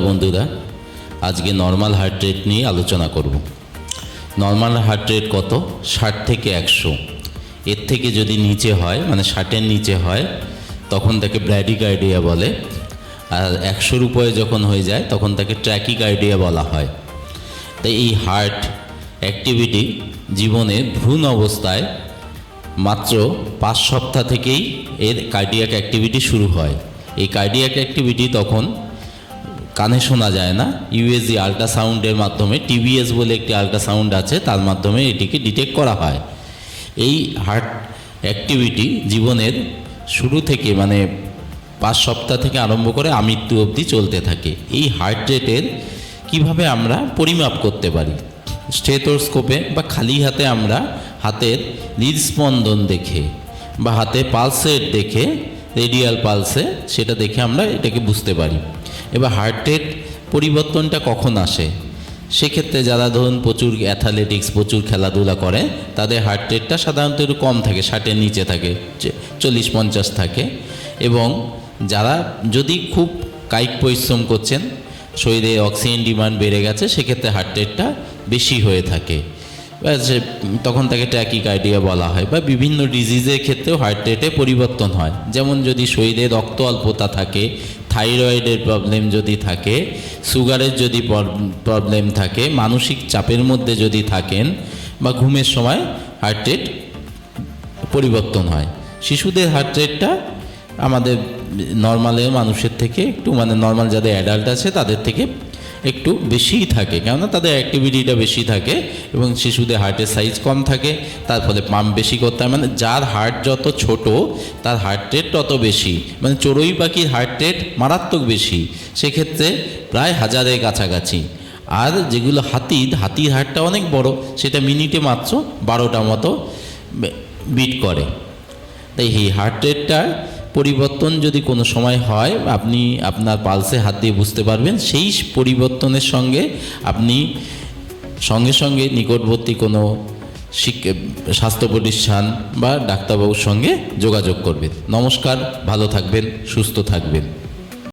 বন্ধুরা, আজকে normal heart rate নিয়ে আলোচনা করব। নর্মাল হার্ট রেট কত? 60 থেকে 100। এর থেকে যদি নিচে হয়, মানে 60-এর নিচে হয়, তখন তাকে ব্র্যাডিকার্ডিয়া বলে। আর 100-র উপরে যখন হয়ে যায় তখন তাকে ট্র্যাকিকার্ডিয়া বলা হয়। তাই এই হার্ট অ্যাক্টিভিটি জীবনের ভ্রূণ অবস্থায় মাত্র 5 সপ্তাহ থেকেই এর কার্ডিয়াক অ্যাক্টিভিটি শুরু হয়। এই কার্ডিয়াক অ্যাক্টিভিটি তখন কানে শোনা যায় না, ইউএসজি আল্ট্রাসাউন্ডের মাধ্যমে, টিবিএস বলে একটি আল্ট্রাসাউন্ড আছে, তার মাধ্যমে এটিকে ডিটেক্ট করা হয়। এই হার্ট অ্যাক্টিভিটি জীবনের শুরু থেকে, মানে 5 সপ্তাহ থেকে আরম্ভ করে আমৃত্যু অবধি চলতে থাকে। এই হার্ট রেটের কীভাবে আমরা পরিমাপ করতে পারি? স্টেথোস্কোপে বা খালি হাতে আমরা হাতের হৃদস্পন্দন দেখে বা হাতে পালস রেট দেখে, রেডিয়াল পালসে, সেটা দেখে আমরা এটাকে বুঝতে পারি। এবার হার্ট রেট পরিবর্তনটা কখন আসে? সেক্ষেত্রে যারা ধরুন প্রচুর অ্যাথলেটিক্স, প্রচুর খেলাধুলা করে, তাদের হার্ট রেটটা সাধারণত একটু কম থাকে, 60-এর নিচে থাকে, 40-50 থাকে। এবং যারা যদি খুব কায়িক পরিশ্রম করছেন, শরীরে অক্সিজেন ডিমান্ড বেড়ে গেছে, সেক্ষেত্রে হার্ট রেটটা বেশি হয়ে থাকে, তখন তাকে ট্র্যাকিকার্ডিয়া বলা হয়। বা বিভিন্ন ডিজিজের ক্ষেত্রেও হার্ট রেটে পরিবর্তন হয়। যেমন যদি শরীরে রক্ত অল্পতা থাকে, থাইরয়েডের প্রবলেম যদি থাকে, সুগারের যদি প্রবলেম থাকে, মানসিক চাপের মধ্যে যদি থাকেন, বা ঘুমের সময় হার্ট রেট পরিবর্তন হয়। শিশুদের হার্ট রেটটা আমাদের নর্মালের মানুষের থেকে একটু, মানে নর্মাল যাদের অ্যাডাল্ট আছে তাদের থেকে একটু বেশিই থাকে, কেননা তাদের অ্যাক্টিভিটিটা বেশি থাকে এবং শিশুদের হার্টের সাইজ কম থাকে, তার ফলে পাম্প বেশি করতে হয়। মানে যার হার্ট যত ছোট তার হার্ট রেট তত বেশি, মানে চড়ুই পাখির হার্ট রেট মারাত্মক বেশি, সেক্ষেত্রে প্রায় 1000-এর কাছাকাছি। আর যেগুলো হাতির হার্টটা অনেক বড়, সেটা মিনিটে মাত্র 12টা মতো বিট করে। তাই এই হার্ট রেটটা পরিবর্তন যদি কোনো সময় হয়, আপনি আপনার পালসে হাত দিয়ে বুঝতে পারবেন। সেই পরিবর্তনের সঙ্গে আপনি সঙ্গে সঙ্গে নিকটবর্তী কোনো স্বাস্থ্য প্রতিষ্ঠান বা ডাক্তারবাবুর সঙ্গে যোগাযোগ করবেন। নমস্কার, ভালো থাকবেন, সুস্থ থাকবেন।